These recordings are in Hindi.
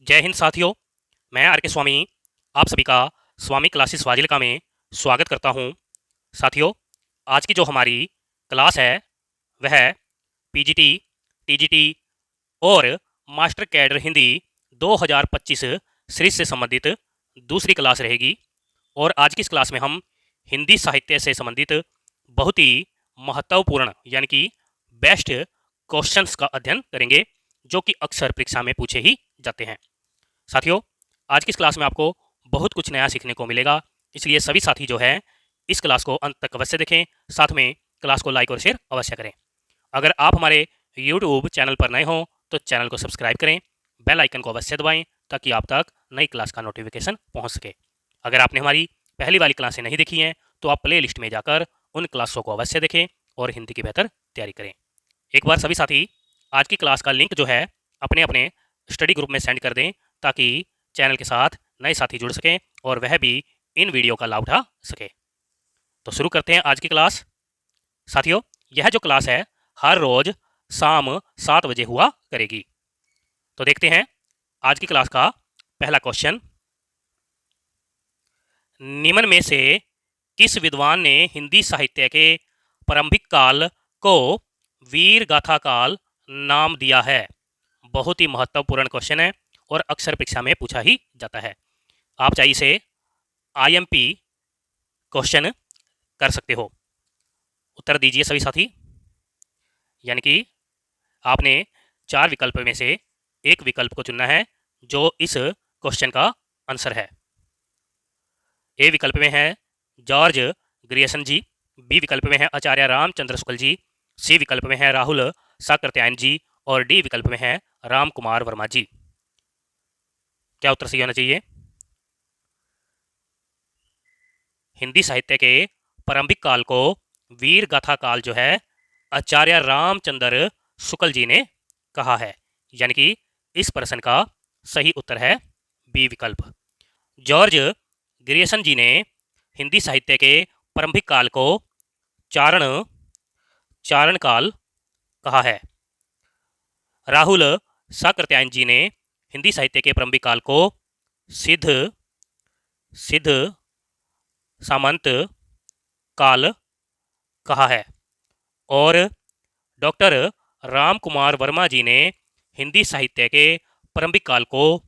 जय हिंद साथियों। मैं आर के स्वामी आप सभी का स्वामी क्लासेस फाजिलका में स्वागत करता हूं। साथियों, आज की जो हमारी क्लास है वह पीजीटी, टीजीटी और मास्टर कैडर हिंदी 2025 सीरीज से संबंधित दूसरी क्लास रहेगी। और आज की इस क्लास में हम हिंदी साहित्य से संबंधित बहुत ही महत्वपूर्ण यानी कि बेस्ट क्वेश्चंस का अध्ययन करेंगे, जो कि अक्सर परीक्षा में पूछे ही जाते हैं। साथियों, आज की इस क्लास में आपको बहुत कुछ नया सीखने को मिलेगा, इसलिए सभी साथी जो है इस क्लास को अंत तक अवश्य देखें। साथ में क्लास को लाइक और शेयर अवश्य करें। अगर आप हमारे यूट्यूब चैनल पर नए हों तो चैनल को सब्सक्राइब करें, बेल आइकन को अवश्य दबाएं ताकि आप तक नई क्लास का नोटिफिकेशन पहुंच सके। अगर आपने हमारी पहली वाली क्लासें नहीं देखी हैं तो आप प्ले लिस्ट में जाकर उन क्लासों को अवश्य देखें और हिंदी की बेहतर तैयारी करें। एक बार सभी साथी आज की क्लास का लिंक जो है अपने अपने स्टडी ग्रुप में सेंड कर दें ताकि चैनल के साथ नए साथी जुड़ सकें और वह भी इन वीडियो का लाभ उठा सके। तो शुरू करते हैं आज की क्लास। साथियों, यह जो क्लास है हर रोज शाम 7 बजे हुआ करेगी। तो देखते हैं आज की क्लास का पहला क्वेश्चन। निम्न में से किस विद्वान ने हिंदी साहित्य के प्रारंभिक काल को वीर गाथा काल नाम दिया है? बहुत ही महत्वपूर्ण क्वेश्चन है और अक्सर परीक्षा में पूछा ही जाता है। आप चाहे इसे आईएमपी क्वेश्चन कर सकते हो। उत्तर दीजिए सभी साथी। यानी कि आपने 4 विकल्प में से एक विकल्प को चुनना है जो इस क्वेश्चन का आंसर है। ए विकल्प में है जॉर्ज ग्रियर्सन जी, बी विकल्प में है आचार्य रामचंद्र शुक्ल जी, सी विकल्प में है राहुल साकृत्यायन जी और डी विकल्प में है राम कुमार वर्मा जी। क्या उत्तर सही होना चाहिए? हिंदी साहित्य के प्रारंभिक काल को वीर गाथा काल जो है आचार्य रामचंद्र शुक्ल जी ने कहा है। यानी कि इस प्रश्न का सही उत्तर है बी विकल्प। जॉर्ज ग्रियर्सन जी ने हिंदी साहित्य के प्रारंभिक काल को चारण काल कहा है। राहुल साकृत्यायन जी ने हिंदी साहित्य के प्रारंभिक काल को सिद्ध सामंत काल कहा है। और डॉक्टर राम कुमार वर्मा जी ने हिंदी साहित्य के प्रारंभिक काल को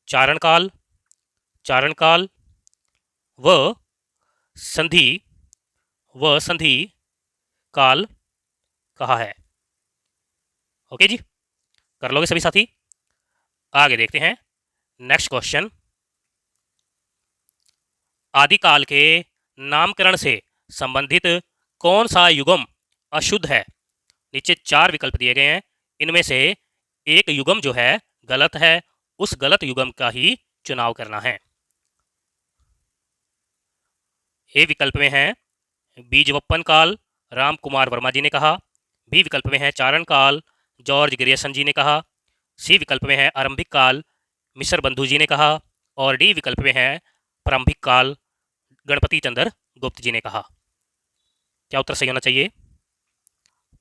चारण काल व संधि काल कहा है। ओके जी, कर लोगे सभी साथी? आगे देखते हैं नेक्स्ट क्वेश्चन। आदिकाल के नामकरण से संबंधित कौन सा युगम अशुद्ध है? नीचे 4 विकल्प दिए गए हैं, इनमें से एक युगम जो है गलत है, उस गलत युगम का ही चुनाव करना है। ए विकल्प में है बीजवप्पन काल, राम कुमार वर्मा जी ने कहा, बी विकल्प में है चारण काल, जॉर्ज ग्रियर्सन जी ने कहा, सी विकल्प में है आरंभिक काल, मिश्र बंधु जी ने कहा और डी विकल्प में है प्रारंभिक काल, गणपति चंद्र गुप्त जी ने कहा। क्या उत्तर सही होना चाहिए?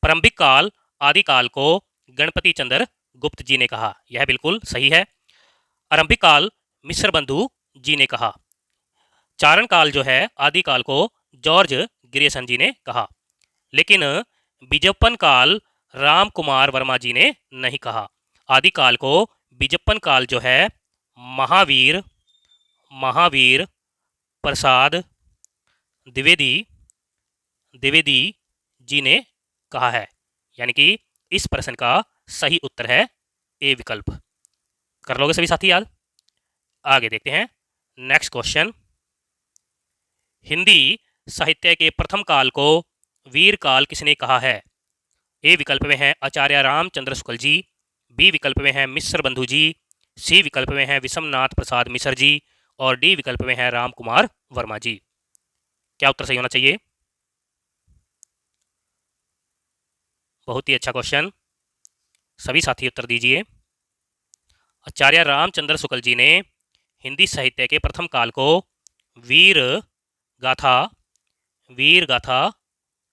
प्रारंभिक काल आदिकाल को गणपति चंद्र गुप्त जी ने कहा, यह बिल्कुल सही है। आरंभिक काल मिश्र बंधु जी ने कहा। चारण काल जो है आदिकाल को जॉर्ज ग्रियर्सन जी ने कहा, लेकिन बीजप्पन काल राम कुमार वर्मा जी ने नहीं कहा। आदिकाल को बीजप्पन काल जो है महावीर प्रसाद द्विवेदी जी ने कहा है। यानी कि इस प्रश्न का सही उत्तर है ए विकल्प। कर लोगे सभी साथी याद? आगे देखते हैं नेक्स्ट क्वेश्चन। हिंदी साहित्य के प्रथम काल को वीर काल किसने कहा है? ए विकल्प में है आचार्य रामचंद्र शुक्ल जी, बी विकल्प में है मिश्र बंधु जी, सी विकल्प में है विषमनाथ प्रसाद मिश्र जी और डी विकल्प में है राम कुमार वर्मा जी। क्या उत्तर सही होना चाहिए? बहुत ही अच्छा क्वेश्चन, सभी साथी उत्तर दीजिए। आचार्य रामचंद्र शुक्ल जी ने हिंदी साहित्य के प्रथम काल को वीर गाथा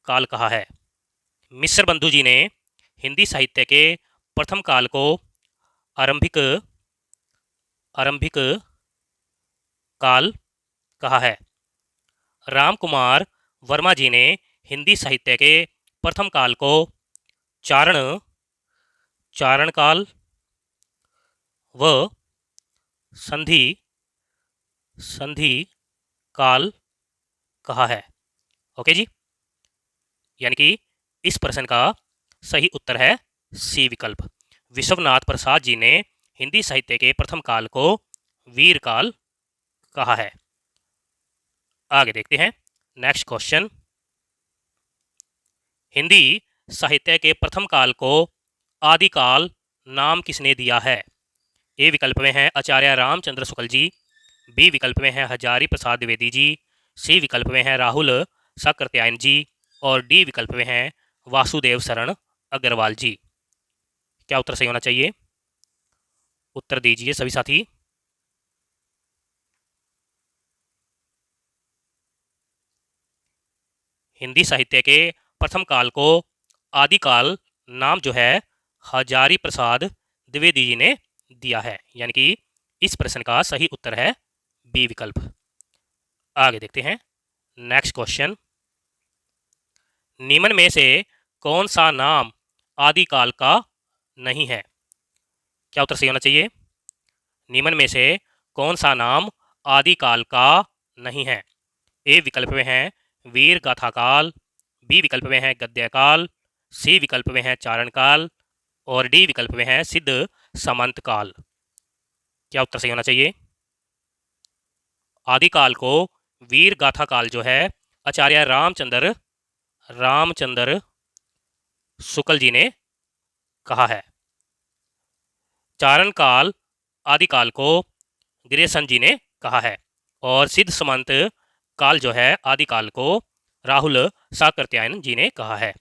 काल कहा है। मिश्र बंधु जी ने हिंदी साहित्य के प्रथम काल को आरंभिक आरंभिक काल कहा है। राम कुमार वर्मा जी ने हिंदी साहित्य के प्रथम काल को चारण चारण काल व संधि संधि काल कहा है। ओके जी, यानी कि इस प्रश्न का सही उत्तर है सी विकल्प। विश्वनाथ प्रसाद जी ने हिंदी साहित्य के प्रथम काल को वीर काल कहा है। आगे देखते हैं नेक्स्ट क्वेश्चन। हिंदी साहित्य के प्रथम काल को आदिकाल नाम किसने दिया है? ए विकल्प में है आचार्य रामचंद्र शुक्ल जी, बी विकल्प में है हजारी प्रसाद द्विवेदी जी, सी विकल्प में है राहुल साकृत्यायन जी और डी विकल्प में है वासुदेव शरण अग्रवाल जी। क्या उत्तर सही होना चाहिए? उत्तर दीजिए सभी साथी। हिंदी साहित्य के प्रथम काल को आदिकाल नाम जो है हजारी प्रसाद द्विवेदी जी ने दिया है, यानी कि इस प्रश्न का सही उत्तर है बी विकल्प। आगे देखते हैं नेक्स्ट क्वेश्चन। निम्न में से कौन सा नाम आदिकाल का नहीं है? क्या उत्तर सही होना चाहिए? निम्न में से कौन सा नाम आदिकाल का नहीं है? ए विकल्प में है वीर गाथा काल, बी विकल्प में है गद्य काल, सी विकल्प में है चारण काल और डी विकल्प में है सिद्ध समंत काल। क्या उत्तर सही होना चाहिए? आदिकाल को वीर गाथा काल जो है आचार्य रामचंद्र शुक्ल जी ने कहा है। चारण काल आदिकाल को ग्रेसन जी ने कहा है और सिद्ध समंत काल जो है आदिकाल को राहुल साकृत्यायन जी ने कहा है।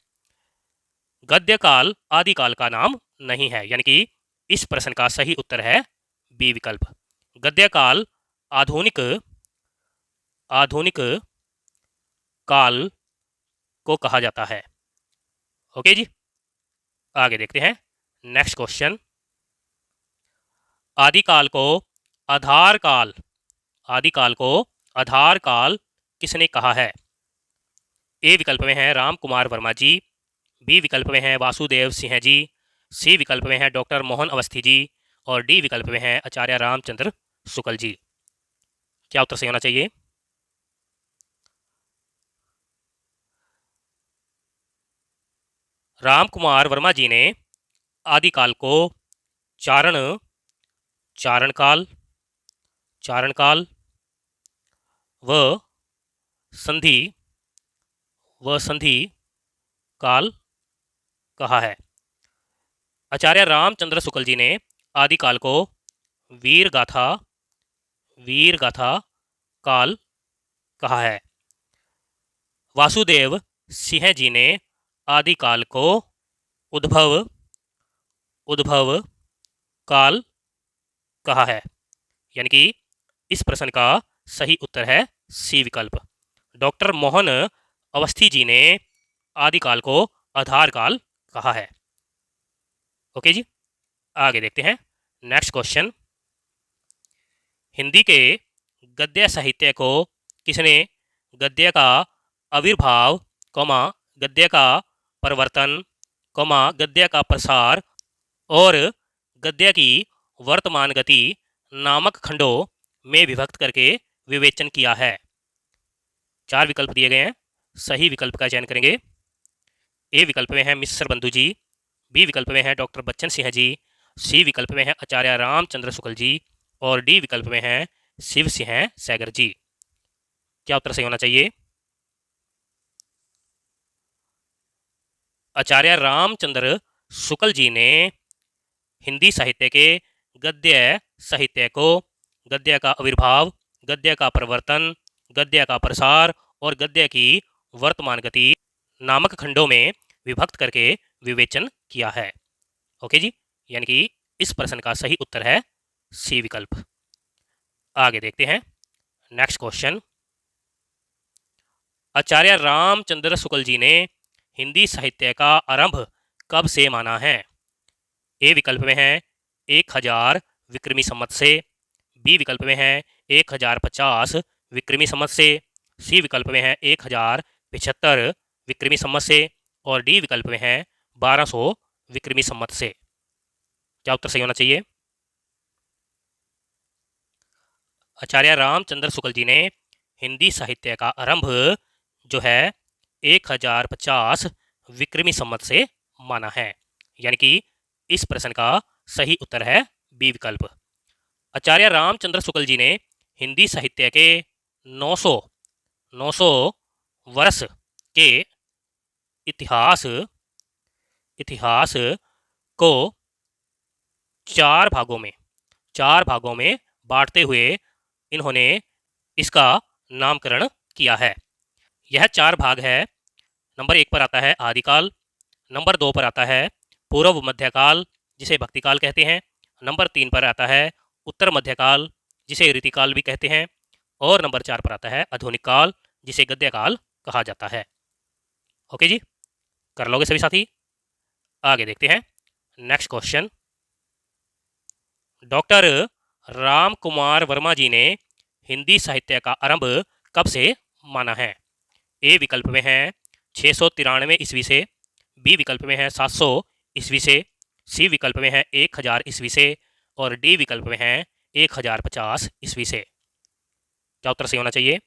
गद्य काल आदिकाल का नाम नहीं है, यानी कि इस प्रश्न का सही उत्तर है बी विकल्प। गद्य काल आधुनिक काल को कहा जाता है। ओके जी, आगे देखते हैं नेक्स्ट क्वेश्चन। आदिकाल को आधार काल किसने कहा है? ए विकल्प में है राम कुमार वर्मा जी, बी विकल्प में है वासुदेव सिंह जी, सी विकल्प में है डॉक्टर मोहन अवस्थी जी और डी विकल्प में है आचार्य रामचंद्र शुक्ल जी। क्या उत्तर सही होना चाहिए? राम कुमार वर्मा जी ने आदिकाल को चारण काल व संधि काल कहा है। आचार्य रामचंद्र शुक्ल जी ने आदिकाल को वीर गाथा काल कहा है। वासुदेव सिंह जी ने आदिकाल को उद्भव काल कहा है, यानी कि इस प्रश्न का सही उत्तर है सी विकल्प। डॉक्टर मोहन अवस्थी जी ने आदिकाल को आधार काल कहा है। ओके जी, आगे देखते हैं नेक्स्ट क्वेश्चन। हिंदी के गद्य साहित्य को किसने गद्य का आविर्भाव, गद्य का परिवर्तन, गद्य का प्रसार और गद्य की वर्तमान गति नामक खंडों में विभक्त करके विवेचन किया है? 4 विकल्प दिए गए हैं, सही विकल्प का चयन करेंगे। ए विकल्प में है मिस्र बंधु जी, बी विकल्प में है डॉक्टर बच्चन सिंह जी, सी विकल्प में है आचार्य रामचंद्र शुक्ल जी और डी विकल्प में है शिव सिंह सैगर जी। क्या उत्तर सही होना चाहिए? आचार्य रामचंद्र शुक्ल जी ने हिंदी साहित्य के गद्य साहित्य को गद्य का आविर्भाव, गद्य का परिवर्तन, गद्य का प्रसार और गद्य की वर्तमान गति नामक खंडों में विभक्त करके विवेचन किया है। ओके जी, यानी कि इस प्रश्न का सही उत्तर है सी विकल्प। आगे देखते हैं नेक्स्ट क्वेश्चन। आचार्य रामचंद्र शुक्ल जी ने हिंदी साहित्य का आरंभ कब से माना है? ए विकल्प में है 1000 विक्रमी संवत से, बी विकल्प में है 1050 विक्रमी संवत से, सी विकल्प में है 1075 विक्रमी संवत से और डी विकल्प में है 1200 विक्रमी संवत से। क्या उत्तर सही होना चाहिए? आचार्य रामचंद्र शुक्ल जी ने हिंदी साहित्य का आरंभ जो है 1050 विक्रमी संवत से माना है, यानी कि इस प्रश्न का सही उत्तर है बी विकल्प। आचार्य रामचंद्र शुक्ल जी ने हिंदी साहित्य के 900 वर्ष के इतिहास को चार भागों में बांटते हुए इन्होंने इसका नामकरण किया है। यह चार भाग है। नंबर 1 पर आता है आदिकाल, नंबर 2 पर आता है पूर्व मध्यकाल जिसे भक्तिकाल कहते हैं, नंबर 3 पर आता है उत्तर मध्यकाल जिसे रीतिकाल भी कहते हैं और नंबर 4 पर आता है आधुनिक काल जिसे गद्यकाल कहा जाता है। ओके जी, कर लोगे सभी साथी? आगे देखते हैं next question. Doctor Ram Kumar Verma ji ने हिंदी साहित्य का आरंभ कब से माना है? ए विकल्प में है 693 ईस्वी से, बी विकल्प में है 700 ईस्वी से, सी विकल्प में है 1000 ईस्वी से और डी विकल्प में है 1050 ईस्वी से। क्या उत्तर सही होना चाहिए?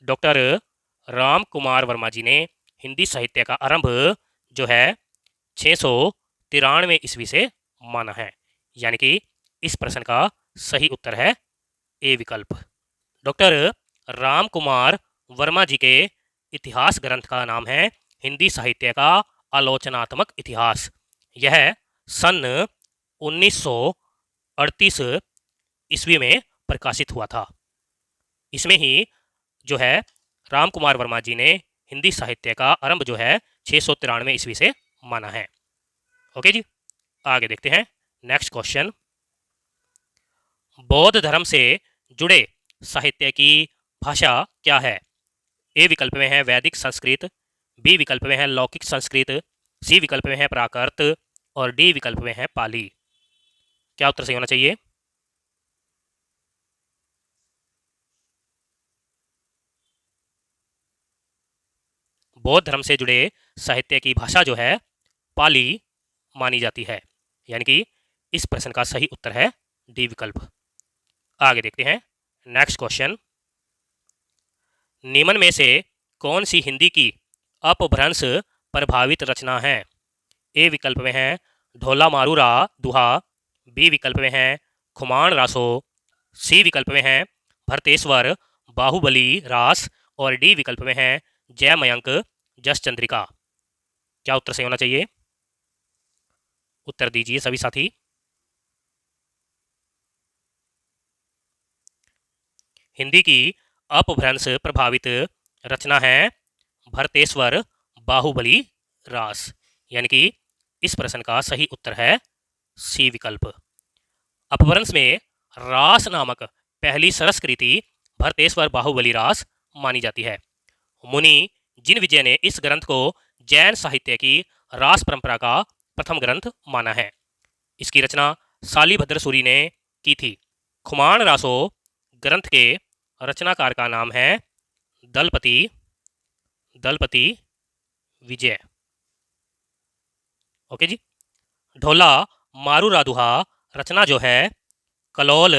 डॉक्टर राम कुमार वर्मा जी ने हिंदी साहित्य का आरंभ जो है 693 ईस्वी से माना है, यानी कि इस प्रश्न का सही उत्तर है ए विकल्प। डॉक्टर राम कुमार वर्मा जी के इतिहास ग्रंथ का नाम है हिंदी साहित्य का आलोचनात्मक इतिहास। यह सन 1938 ईस्वी में प्रकाशित हुआ था। इसमें ही जो है राम कुमार वर्मा जी ने हिंदी साहित्य का आरंभ जो है 693 ईस्वी से माना है। ओके जी, आगे देखते हैं नेक्स्ट क्वेश्चन। बौद्ध धर्म से जुड़े साहित्य की भाषा क्या है? ए विकल्प में है वैदिक संस्कृत, बी विकल्प में है लौकिक संस्कृत, सी विकल्प में है प्राकृत और डी विकल्प में है पाली। क्या उत्तर सही होना चाहिए? बौद्ध धर्म से जुड़े साहित्य की भाषा जो है पाली मानी जाती है, यानी कि इस प्रश्न का सही उत्तर है डी विकल्प। आगे देखते हैं नेक्स्ट क्वेश्चन। निम्न में से कौन सी हिंदी की अपभ्रंश प्रभावित रचना है? ए विकल्प में है ढोला मारूरा दुहा, बी विकल्प में है खुमान रासो, सी विकल्प में है भरतेश्वर बाहुबली रास और डी विकल्प में है जय मयंक जस चंद्रिका। क्या उत्तर सही होना चाहिए? उत्तर दीजिए सभी साथी। हिंदी की अपभ्रंश प्रभावित रचना है भरतेश्वर बाहुबली रास, यानी कि इस प्रश्न का सही उत्तर है सी विकल्प। अपभ्रंश में रास नामक पहली सरस कृति भरतेश्वर बाहुबली रास मानी जाती है। मुनि जिन विजय ने इस ग्रंथ को जैन साहित्य की रास परंपरा का प्रथम ग्रंथ माना है। इसकी रचना शालिभद्र सूरि ने की थी। खुमान रासो ग्रंथ के रचनाकार का नाम है दलपति विजय। ओके जी। ढोला मारूरा दुहा रचना जो है कलोल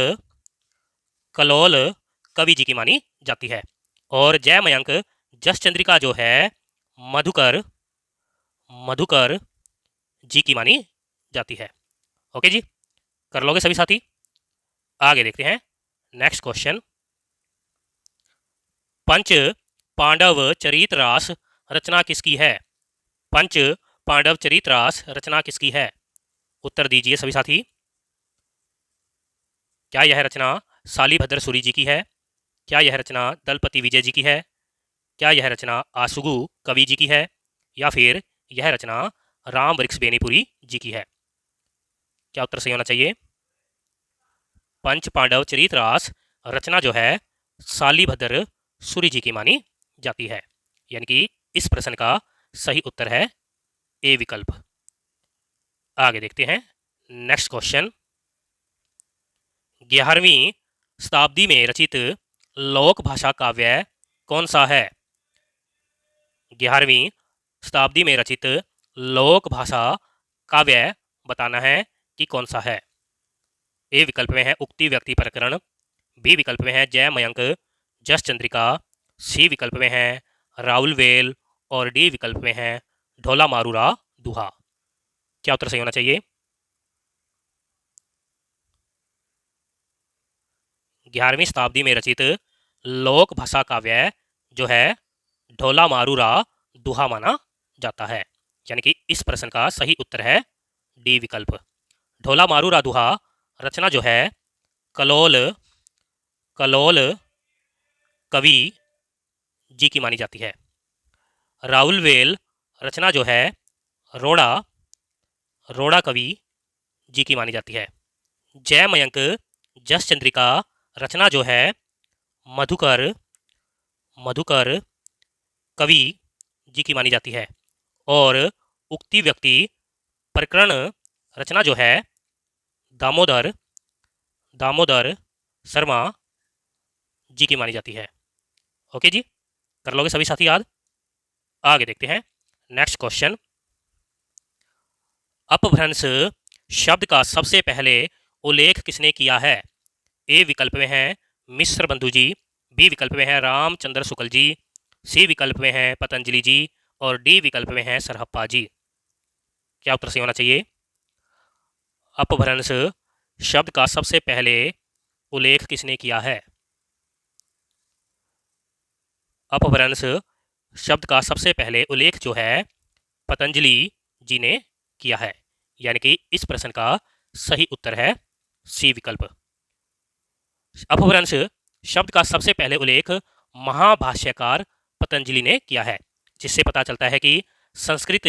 कवि जी की मानी जाती है और जय मयंक जस चंद्रिका जो है मधुकर जी की मानी जाती है। ओके जी, कर लोगे सभी साथी? आगे देखते हैं नेक्स्ट क्वेश्चन। पंच पांडव चरितरास रचना किसकी है? पंच पांडव चरितरास रचना किसकी है? उत्तर दीजिए सभी साथी। क्या यह रचना शालिभद्र सूरि जी की है? क्या यह रचना दलपति विजय जी की है? क्या यह रचना आसुगु कवि जी की है या फिर यह रचना राम वृक्ष बेनीपुरी जी की है? क्या उत्तर सही होना चाहिए? पंच पांडव चरितरास रचना जो है शालिभद्र सूरि जी की मानी जाती है, यानी कि इस प्रश्न का सही उत्तर है ए विकल्प। आगे देखते हैं नेक्स्ट क्वेश्चन। 11वीं शताब्दी में रचित लोक भाषा काव्य कौन सा है? 11वीं शताब्दी में रचित लोक भाषा काव्य बताना है कि कौन सा है। ए विकल्प में है उक्ति व्यक्ति प्रकरण, बी विकल्प में है जय मयंक जस चंद्रिका, सी विकल्प में है राउल वेल और डी विकल्प में है ढोला मारूरा दुहा। क्या उत्तर सही होना चाहिए? 11वीं शताब्दी में रचित लोक भाषा काव्य जो है ढोला मारूरा दुहा माना जाता है। यानी कि इस प्रश्न का सही उत्तर है डी विकल्प। ढोला मारूरा दुहा रचना जो है कलोल कलोल कवि जी की मानी जाती है। राउल वेल रचना जो है रोड़ा रोड़ा कवि जी की मानी जाती है। जय मयंक जस चंद्रिका रचना जो है मधुकर मधुकर कवि जी की मानी जाती है। और उक्ति व्यक्ति प्रकरण रचना जो है दामोदर दामोदर शर्मा जी की मानी जाती है। ओके जी, कर लोगे सभी साथी याद? आगे देखते हैं नेक्स्ट क्वेश्चन। अपभ्रंश शब्द का सबसे पहले उल्लेख किसने किया है? ए विकल्प में है मिश्र बंधु जी, बी विकल्प में है रामचंद्र शुक्ल जी, सी विकल्प में है पतंजलि जी और डी विकल्प में है सरहप्पा जी। क्या उत्तर सही होना चाहिए? अपभ्रंश शब्द का सबसे पहले उल्लेख किसने किया है? अपभ्रंश शब्द का सबसे पहले उल्लेख जो है पतंजलि जी ने किया है। यानी कि इस प्रश्न का सही उत्तर है सी विकल्प। अपभ्रंश शब्द का सबसे पहले उल्लेख महाभाष्यकार पतंजलि ने किया है, जिससे पता चलता है कि संस्कृत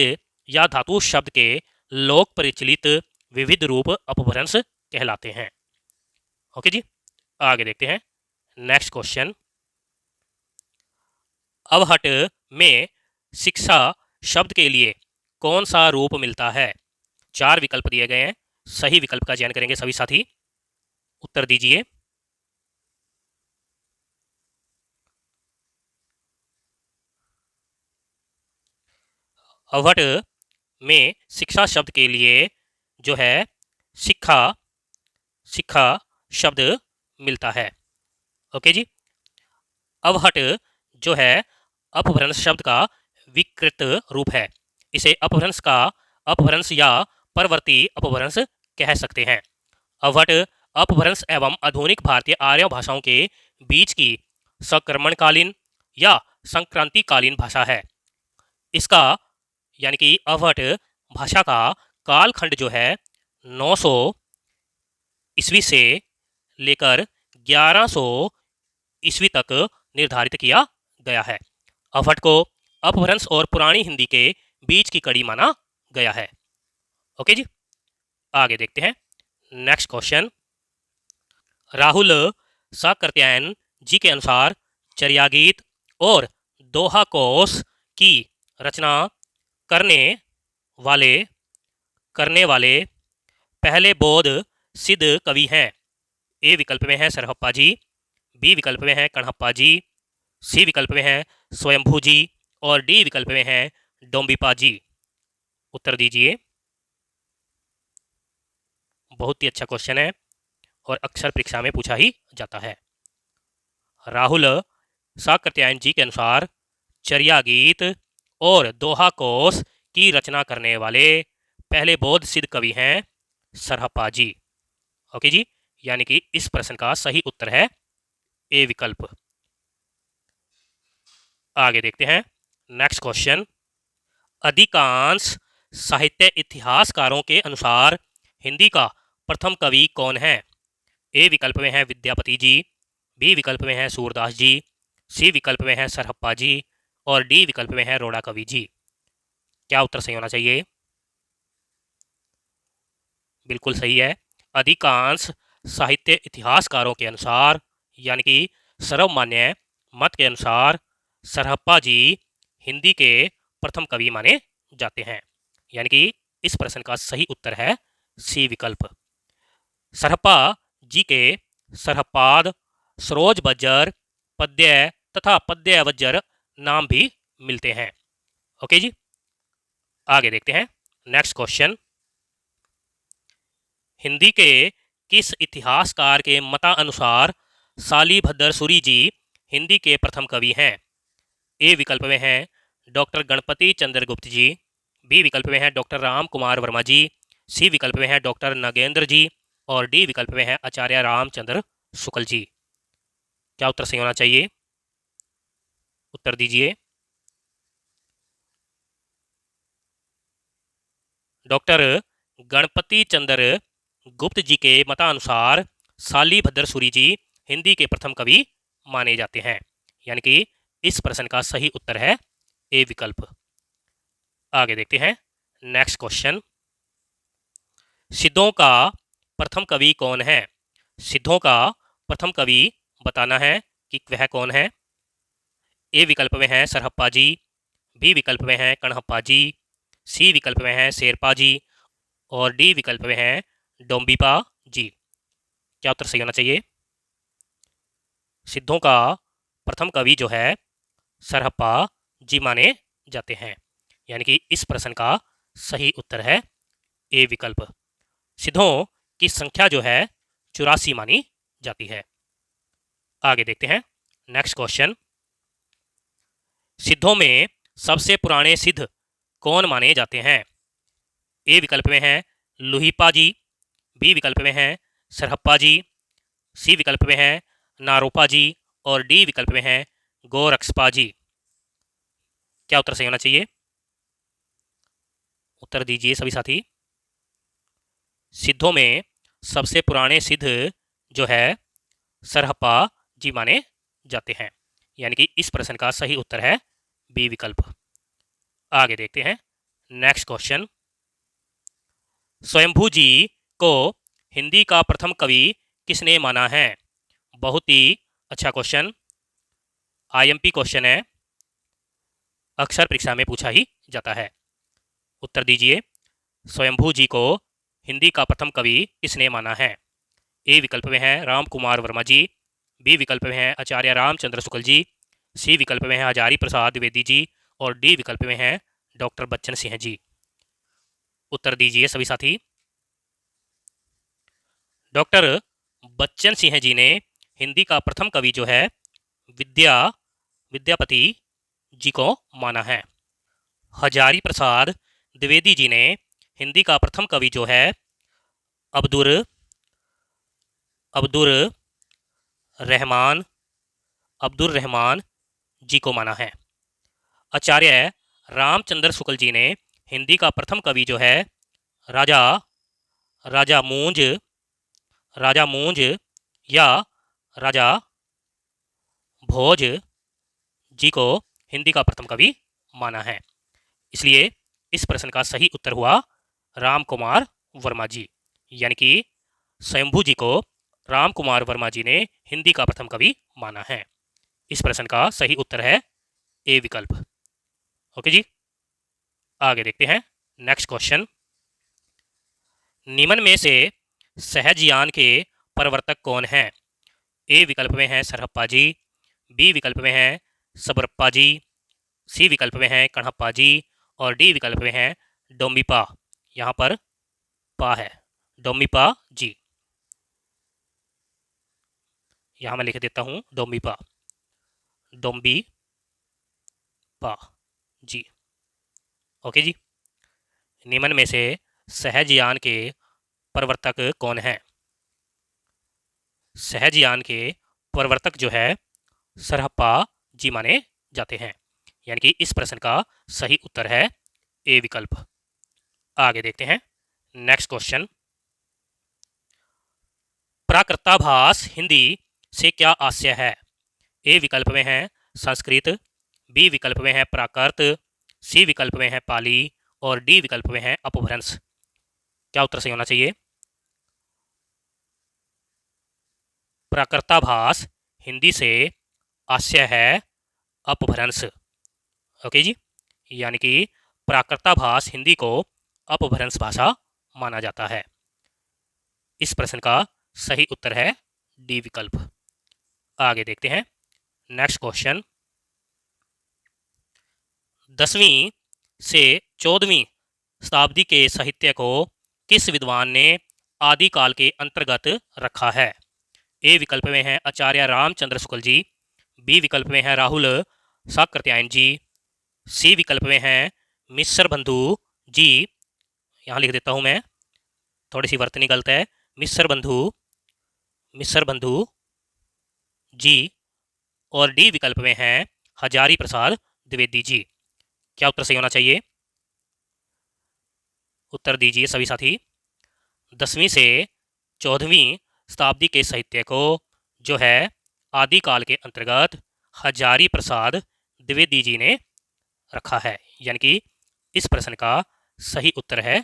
या धातु शब्द के लोक परिचलित विविध रूप अपभ्रंश कहलाते हैं। ओके जी, आगे देखते हैं नेक्स्ट क्वेश्चन। अवहट में शिक्षा शब्द के लिए कौन सा रूप मिलता है? 4 विकल्प दिए गए हैं, सही विकल्प का चयन करेंगे सभी साथी। उत्तर दीजिए। अवहट में शिक्षा शब्द के लिए जो है शिक्षा शिक्षा शब्द मिलता है। ओके जी, अवहट जो है अपभ्रंश शब्द का विकृत रूप है। इसे अपभ्रंश या परवर्ती अपभ्रंश कह सकते हैं। अवहट अपभ्रंश एवं आधुनिक भारतीय आर्य भाषाओं के बीच की संक्रमणकालीन या संक्रांतिकालीन भाषा है। इसका यानी कि अवहट भाषा का कालखंड जो है 900 ईस्वी से लेकर 1100 ईस्वी तक निर्धारित किया गया है। अवहट को अपभ्रंश और पुरानी हिंदी के बीच की कड़ी माना गया है। ओके जी, आगे देखते हैं नेक्स्ट क्वेश्चन। राहुल साकृत्यायन जी के अनुसार चर्यागीत और दोहा कोश की रचना करने वाले पहले बौद्ध सिद्ध कवि हैं। ए विकल्प में है सरहप्पा जी, बी विकल्प में है कणहप्पा जी, सी विकल्प में है स्वयंभू जी और डी विकल्प में है डोम्बिपा जी। उत्तर दीजिए। बहुत ही अच्छा क्वेश्चन है और अक्सर परीक्षा में पूछा ही जाता है। राहुल साकृत्यायन जी के अनुसार चर्या गीत और दोहा कोश की रचना करने वाले पहले बौद्ध सिद्ध कवि हैं सरहप्पा जी। ओके जी, यानी कि इस प्रश्न का सही उत्तर है ए विकल्प। आगे देखते हैं नेक्स्ट क्वेश्चन। अधिकांश साहित्य इतिहासकारों के अनुसार हिंदी का प्रथम कवि कौन है? ए विकल्प में है विद्यापति जी, बी विकल्प में है सूरदास जी, सी विकल्प में है सरहप्पा जी और डी विकल्प में है रोड़ा कवि जी। क्या उत्तर सही होना चाहिए? बिल्कुल सही है। अधिकांश साहित्य इतिहासकारों के अनुसार यानी कि सर्वमान्य मत के अनुसार सरहप्पा जी हिंदी के प्रथम कवि माने जाते हैं। यानी कि इस प्रश्न का सही उत्तर है सी विकल्प। सरहप्पा जी के सरहपाद, सरोज बज्जर, पद्य तथा पद्य वज्जर नाम भी मिलते हैं। ओके जी, आगे देखते हैं नेक्स्ट क्वेश्चन। हिंदी के किस इतिहासकार के मतानुसार सालीभद्र सूरी जी हिंदी के प्रथम कवि हैं? ए विकल्प में हैं डॉक्टर गणपति चंद्र गुप्त जी, बी विकल्प में हैं डॉक्टर राम कुमार वर्मा जी, सी विकल्प में हैं डॉक्टर नगेंद्र जी और डी विकल्प में हैं आचार्य रामचंद्र शुक्ल जी। क्या उत्तर सही होना चाहिए? उत्तर दीजिए। डॉक्टर गणपति चंद्र गुप्त जी के मतानुसार सालीभद्र सूरी जी हिंदी के प्रथम कवि माने जाते हैं, यानी कि इस प्रश्न का सही उत्तर है ए विकल्प। आगे देखते हैं नेक्स्ट क्वेश्चन। सिद्धों का प्रथम कवि कौन है? सिद्धों का प्रथम कवि बताना है कि वह कौन है। ए विकल्प में है सरहप्पा जी, बी विकल्प में है कणहप्पा जी, सी विकल्प में है शेरपा जी और डी विकल्प में है डोम्बिपा जी। क्या उत्तर सही होना चाहिए? सिद्धों का प्रथम कवि जो है सरहप्पा जी माने जाते हैं, यानी कि इस प्रश्न का सही उत्तर है ए विकल्प। सिद्धों की संख्या जो है 84 मानी जाती है। आगे देखते हैं नेक्स्ट क्वेश्चन। सिद्धों में सबसे पुराने सिद्ध कौन माने जाते हैं? ए विकल्प में है लुहिपा जी, बी विकल्प में है सरहप्पा जी, सी विकल्प में है नारोपा जी और डी विकल्प में है गोरक्षपा जी। क्या उत्तर सही होना चाहिए? उत्तर दीजिए सभी साथी। सिद्धों में सबसे पुराने सिद्ध जो है सरहप्पा जी माने जाते हैं, यानी कि इस प्रश्न का सही उत्तर है बी विकल्प। आगे देखते हैं नेक्स्ट क्वेश्चन। स्वयंभू जी को हिंदी का प्रथम कवि किसने माना है? बहुत ही अच्छा क्वेश्चन, आईएमपी क्वेश्चन है, अक्सर परीक्षा में पूछा ही जाता है। उत्तर दीजिए। स्वयंभू जी को हिंदी का प्रथम कवि किसने माना है? ए विकल्प में है राम कुमार वर्मा जी, बी विकल्प में है आचार्य रामचंद्र शुक्ल जी, सी विकल्प में है हजारी प्रसाद द्विवेदी जी और डी विकल्प में है डॉक्टर बच्चन सिंह जी। उत्तर दीजिए सभी साथी। डॉक्टर बच्चन सिंह जी ने हिंदी का प्रथम कवि जो है विद्यापति जी को माना है। हजारी प्रसाद द्विवेदी जी ने हिंदी का प्रथम कवि जो है अब्दुर रहमान जी को माना है। आचार्य रामचंद्र शुक्ल जी ने हिंदी का प्रथम कवि जो है राजा मूंज या राजा भोज जी को हिंदी का प्रथम कवि माना है। इसलिए इस प्रश्न का सही उत्तर हुआ राम कुमार वर्मा जी, यानी कि स्वयंभू जी को राम कुमार वर्मा जी ने हिंदी का प्रथम कवि माना है। इस प्रश्न का सही उत्तर है ए विकल्प। ओके जी, आगे देखते हैं नेक्स्ट क्वेश्चन। निम्न में से सहजयान के प्रवर्तक कौन हैं? ए विकल्प में है सरहप्पा जी, बी विकल्प में है सबरप्पा जी, सी विकल्प में है कणहप्पा जी और डी विकल्प में है डोम्बिपा। यहाँ पर पा है, डोम्बिपा जी। यहाँ मैं लिख देता हूँ डोम्बिपा जी। ओके जी, निम्न में से सहजयान के प्रवर्तक कौन है? सहजयान के प्रवर्तक जो है सरहप्पा जी माने जाते हैं, यानी कि इस प्रश्न का सही उत्तर है ए विकल्प। आगे देखते हैं नेक्स्ट क्वेश्चन। प्राकृताभास हिंदी से क्या आशय है? ए विकल्प में है संस्कृत, बी विकल्प में है प्राकृत, सी विकल्प में है पाली और डी विकल्प में है अपभ्रंश। क्या उत्तर सही होना चाहिए? प्राकृताभास हिंदी से आशय है अपभ्रंश। ओके जी, यानी कि प्राकृताभास हिंदी को अपभ्रंश भाषा माना जाता है। इस प्रश्न का सही उत्तर है डी विकल्प। आगे देखते हैं नेक्स्ट क्वेश्चन। 10वीं से 14वीं शताब्दी के साहित्य को किस विद्वान ने आदिकाल के अंतर्गत रखा है? ए विकल्प में है आचार्य रामचंद्र शुक्ल जी, बी विकल्प में है राहुल साकृत्यायन जी, सी विकल्प में है मिस्र बंधु जी, यहाँ लिख देता हूँ मैं, थोड़ी सी वर्तनी गलत है, मिस्र बंधु जी, और डी विकल्प में है हजारी प्रसाद द्विवेदी जी। क्या उत्तर सही होना चाहिए? उत्तर दीजिए सभी साथी। 10वीं से 14वीं शताब्दी के साहित्य को जो है आदिकाल के अंतर्गत हजारी प्रसाद द्विवेदी जी ने रखा है, यानी कि इस प्रश्न का सही उत्तर है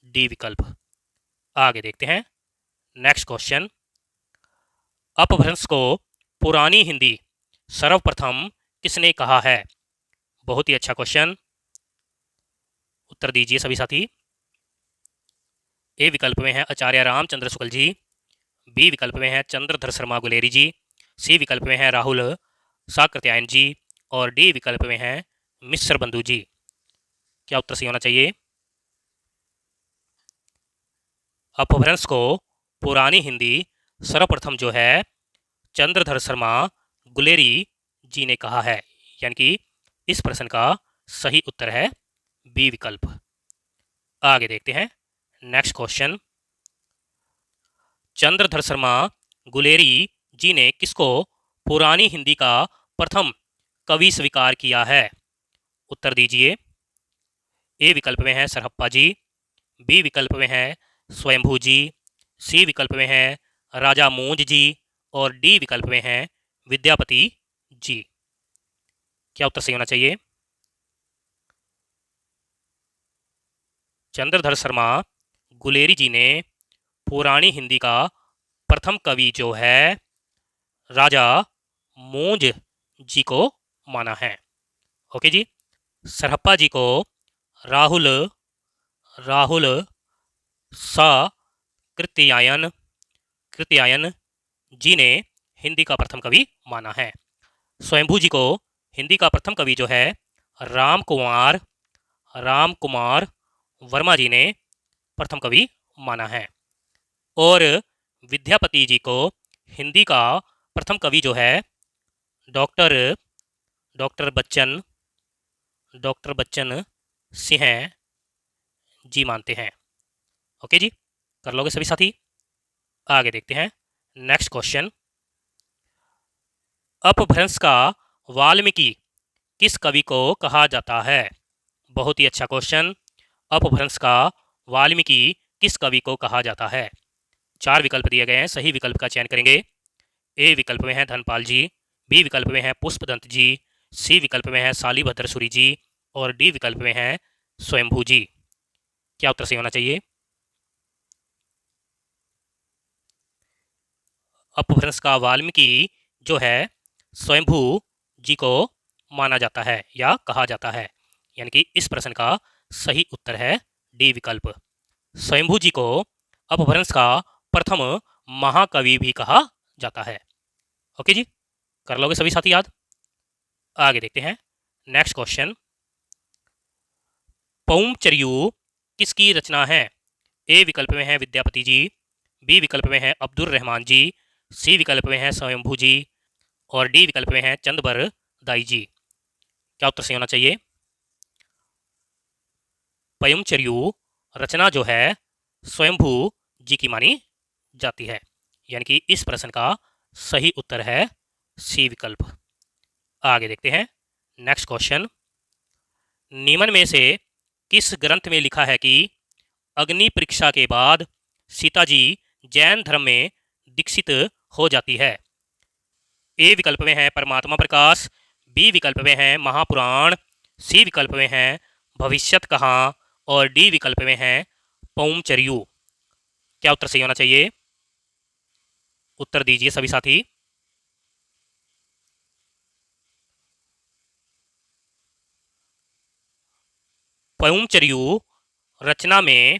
डी विकल्प। आगे देखते हैं नेक्स्ट क्वेश्चन। अपभ्रंश को पुरानी हिंदी सर्वप्रथम किसने कहा है? बहुत ही अच्छा क्वेश्चन, उत्तर दीजिए सभी साथी। ए विकल्प में है आचार्य रामचंद्र शुक्ल जी, बी विकल्प में है चंद्रधर शर्मा गुलेरी जी, सी विकल्प में है राहुल साकृत्यायन जी, और डी विकल्प में है मिस्र बंधु जी। क्या उत्तर सही होना चाहिए? अपभ्रंश को पुरानी हिंदी सर्वप्रथम जो है चंद्रधर शर्मा गुलेरी जी ने कहा है, यानी कि इस प्रश्न का सही उत्तर है बी विकल्प। आगे देखते हैं नेक्स्ट क्वेश्चन। चंद्रधर शर्मा गुलेरी जी ने किसको पुरानी हिंदी का प्रथम कवि स्वीकार किया है? उत्तर दीजिए। ए विकल्प में है सरहप्पा जी, बी विकल्प में है स्वयंभू जी, सी विकल्प में है राजा मूंज जी, और डी विकल्प में है विद्यापति जी। क्या उत्तर सही होना चाहिए? चंद्रधर शर्मा गुलेरी जी ने पुरानी हिंदी का प्रथम कवि जो है राजा मूंज जी को माना है। ओके जी। सरहप्पा जी को राहुल सा कृत्यायन जी ने हिंदी का प्रथम कवि माना है। स्वयंभू जी को हिंदी का प्रथम कवि जो है राम कुमार वर्मा जी ने प्रथम कवि माना है। और विद्यापति जी को हिंदी का प्रथम कवि जो है डॉक्टर बच्चन सिंह जी मानते हैं। ओके जी, कर लोगे सभी साथी। आगे देखते हैं नेक्स्ट क्वेश्चन। अपभ्रंश का वाल्मीकि किस कवि को कहा जाता है? बहुत ही अच्छा क्वेश्चन। अपभ्रंश का वाल्मीकि किस कवि को कहा जाता है? 4 विकल्प दिए गए हैं, सही विकल्प का चयन करेंगे। ए विकल्प में है धनपाल जी, बी विकल्प में है पुष्पदंत जी, सी विकल्प में है शालीभद्र सूरी जी, और डी विकल्प में है स्वयंभू जी। क्या उत्तर सही होना चाहिए? अपभ्रंश का वाल्मीकि जो है स्वयंभू जी को माना जाता है या कहा जाता है, यानी कि इस प्रश्न का सही उत्तर है डी विकल्प। स्वयंभू जी को अपभ्रंश का प्रथम महाकवि भी कहा जाता है। ओके जी, कर लोगे सभी साथी याद। आगे देखते हैं नेक्स्ट क्वेश्चन। पौमचर्यू किसकी रचना है? ए विकल्प में है विद्यापति जी, बी विकल्प में है अब्दुल रहमान जी, सी विकल्प में है स्वयंभू जी, और डी विकल्प में है चंदबर दाई जी। क्या उत्तर सही होना चाहिए? पयमचर्यू रचना जो है स्वयंभू जी की मानी जाती है, यानी कि इस प्रश्न का सही उत्तर है सी विकल्प। आगे देखते हैं नेक्स्ट क्वेश्चन। निम्न में से किस ग्रंथ में लिखा है कि अग्नि परीक्षा के बाद सीता जी जैन धर्म में दीक्षित हो जाती है? ए विकल्प में है परमात्मा प्रकाश, बी विकल्प में है महापुराण, सी विकल्प में है भविष्यत कहाँ, और डी विकल्प में है पौमचर्यू। क्या उत्तर सही होना चाहिए? उत्तर दीजिए सभी साथी। पौमचर्यू रचना में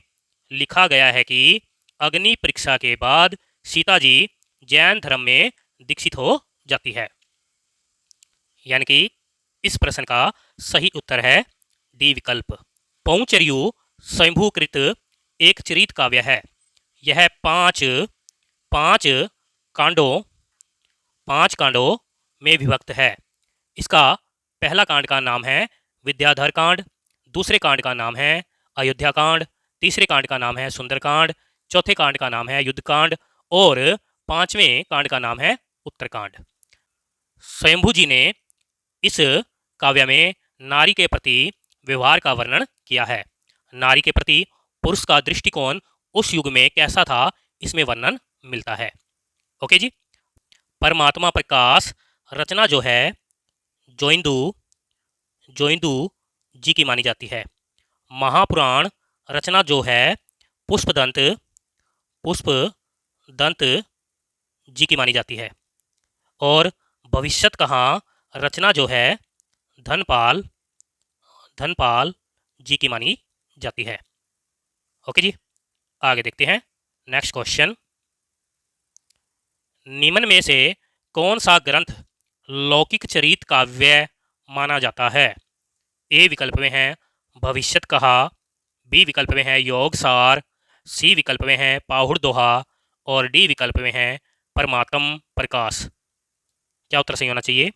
लिखा गया है कि अग्नि परीक्षा के बाद सीता जी जैन धर्म में दीक्षित हो जाती है। यानी कि इस प्रश्न का सही उत्तर है डी विकल्प। पौंचर्यु स्वयंभूकृत एक चरित काव्य है। यह पांच पांच कांडों पांच कांडों में विभक्त है। इसका पहला कांड का नाम है विद्याधर कांड, दूसरे कांड का नाम है अयोध्या कांड, तीसरे कांड का नाम है सुंदरकांड, चौथे कांड का नाम है युद्ध कांड और पांचवें कांड का नाम है उत्तरकांड। स्वयंभू जी ने इस काव्य में नारी के प्रति व्यवहार का वर्णन किया है। नारी के प्रति पुरुष का दृष्टिकोण उस युग में कैसा था, इसमें वर्णन मिलता है। ओके जी। परमात्मा प्रकाश रचना जो है जोइंदू जोइंदू जी की मानी जाती है। महापुराण रचना जो है पुष्पदंत जी की मानी जाती है। और भविष्यत कहाँ रचना जो है धनपाल जी की मानी जाती है। ओके जी, आगे देखते हैं नेक्स्ट क्वेश्चन। निम्न में से कौन सा ग्रंथ लौकिक चरित काव्य माना जाता है? ए विकल्प में है भविष्यत कहा, बी विकल्प में है योगसार, सी विकल्प में है पाहुड़ दोहा और डी विकल्प में है परमात्म प्रकाश। क्या उत्तर सही होना चाहिए?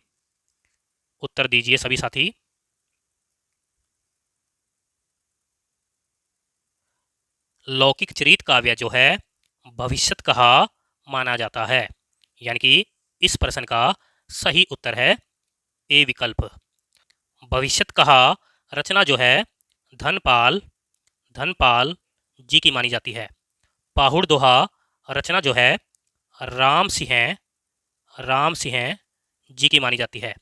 उत्तर दीजिए सभी साथी। लौकिक चरित काव्य जो है भविष्यत कहा माना जाता है। यानी कि इस प्रश्न का सही उत्तर है ए विकल्प। भविष्यत कहा रचना जो है धनपाल जी की मानी जाती है। पाहुड़ दोहा रचना जो है राम सिंह जी की मानी जाती है।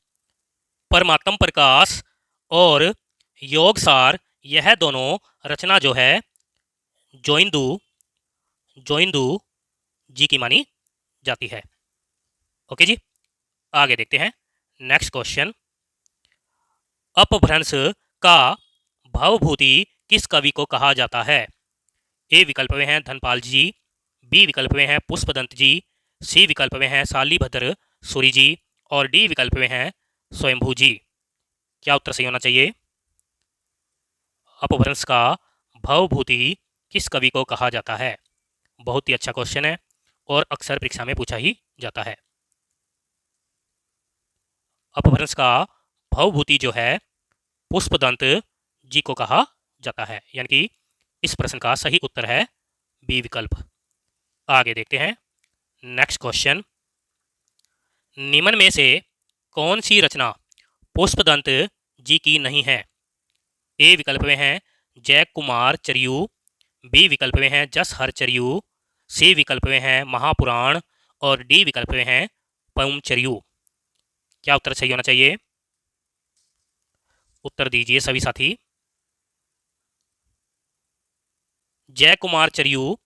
परमात्म प्रकाश और योगसार यह दोनों रचना जो है जोइंदू जी की मानी जाती है। ओके जी, आगे देखते हैं नेक्स्ट क्वेश्चन। अपभ्रंश का भवभूति किस कवि को कहा जाता है? ए विकल्प में है धनपाल जी, बी विकल्प में है पुष्पदंत जी, सी विकल्प में है शालीभद्र सूरी जी और डी विकल्प में है स्वयंभू जी। क्या उत्तर सही होना चाहिए? अपभ्रंश का भवभूति किस कवि को कहा जाता है? बहुत ही अच्छा क्वेश्चन है और अक्सर परीक्षा में पूछा ही जाता है। अपभ्रंश का भवभूति जो है पुष्पदंत जी को कहा जाता है। यानी कि इस प्रश्न का सही उत्तर है बी विकल्प। आगे देखते हैं नेक्स्ट क्वेश्चन। निम्न में से कौन सी रचना पुष्पदंत जी की नहीं है? ए विकल्प में है जय कुमार चरियू, बी विकल्प में है जस हर चरियू, सी विकल्प में है महापुराण और डी विकल्प में है पौंचर्यू। क्या उत्तर सही होना चाहिए? उत्तर दीजिए सभी साथी। जय कुमार चरियू,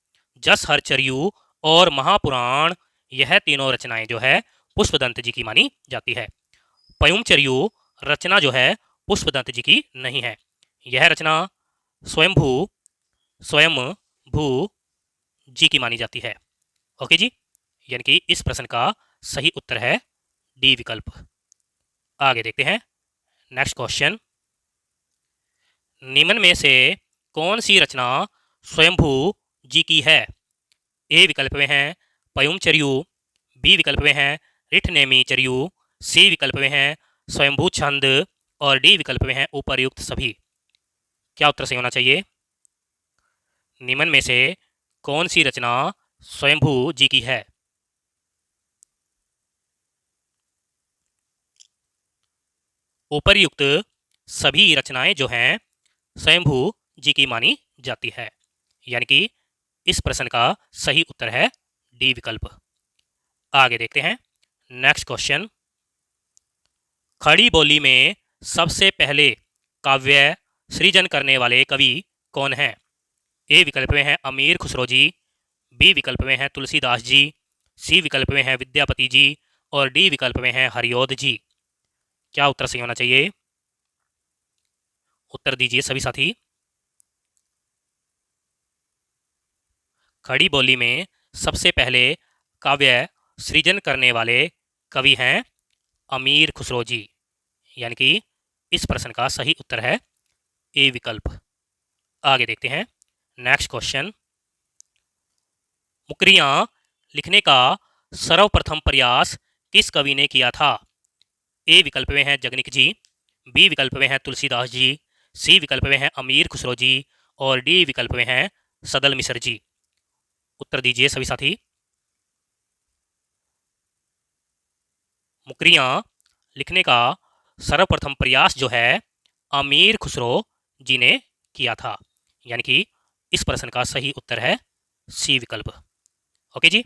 जस हर चरियू और महापुराण यह तीनों रचनाएं जो है पुष्पदंत जी की मानी जाती है। पौंचर्यू रचना जो है पुष्पदंत जी की नहीं है। यह रचना स्वयंभू जी की मानी जाती है। ओके जी, यानी कि इस प्रश्न का सही उत्तर है डी विकल्प। आगे देखते हैं नेक्स्ट क्वेश्चन। निम्न में से कौन सी रचना स्वयंभू जी की है? ए विकल्प में है पौंचर्यू, बी विकल्प में है रिठनेमी चर्यू, सी विकल्प में है स्वयंभू छंद और डी विकल्प में है उपर्युक्त सभी। क्या उत्तर सही होना चाहिए? निम्न में से कौन सी रचना स्वयंभू जी की है? उपर्युक्त सभी रचनाएं जो हैं स्वयंभू जी की मानी जाती है। यानी कि इस प्रश्न का सही उत्तर है डी विकल्प। आगे देखते हैं नेक्स्ट क्वेश्चन। खड़ी बोली में सबसे पहले काव्य सृजन करने वाले कवि कौन हैं? ए विकल्प में है अमीर खुसरो जी, बी विकल्प में है तुलसीदास जी, सी विकल्प में है विद्यापति जी और डी विकल्प में है हरिओद जी। क्या उत्तर सही होना चाहिए? उत्तर दीजिए सभी साथी। खड़ी बोली में सबसे पहले काव्य सृजन करने वाले कवि हैं अमीर खुसरो जी। यानी कि इस प्रश्न का सही उत्तर है ए विकल्प। आगे देखते हैं नेक्स्ट क्वेश्चन। मुकरियां लिखने का सर्वप्रथम प्रयास किस कवि ने किया था? ए विकल्प में है जगनिक जी, बी विकल्प में है तुलसीदास जी, सी विकल्प में है अमीर खुसरो जी और डी विकल्प में है सदल मिश्र जी। उत्तर दीजिए सभी साथी। मुकरियां लिखने का सर्वप्रथम प्रयास जो है अमीर खुसरो जी ने किया था। यानी कि इस प्रश्न का सही उत्तर है सी विकल्प। ओके जी,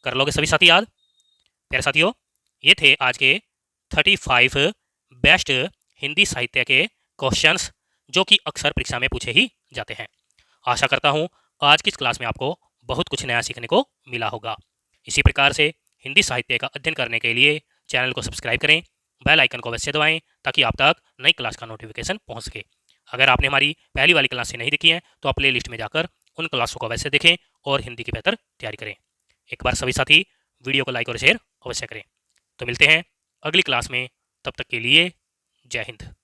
कर लोगे सभी साथी याद? प्यारे साथियों, ये थे आज के 35 बेस्ट हिंदी साहित्य के क्वेश्चंस जो कि अक्सर परीक्षा में पूछे ही जाते हैं। आशा करता हूँ आज की इस क्लास में आपको बहुत कुछ नया सीखने को मिला होगा। इसी प्रकार से हिंदी साहित्य का अध्ययन करने के लिए चैनल को सब्सक्राइब करें, बेल आइकन को अवश्य दबाएं ताकि आप तक नई क्लास का नोटिफिकेशन पहुंच सके। अगर आपने हमारी पहली वाली क्लास से नहीं देखी है तो आप प्ले लिस्ट में जाकर उन क्लासों को अवश्य देखें और हिंदी की बेहतर तैयारी करें। एक बार सभी साथी वीडियो को लाइक और शेयर अवश्य करें। तो मिलते हैं अगली क्लास में, तब तक के लिए जय हिंद।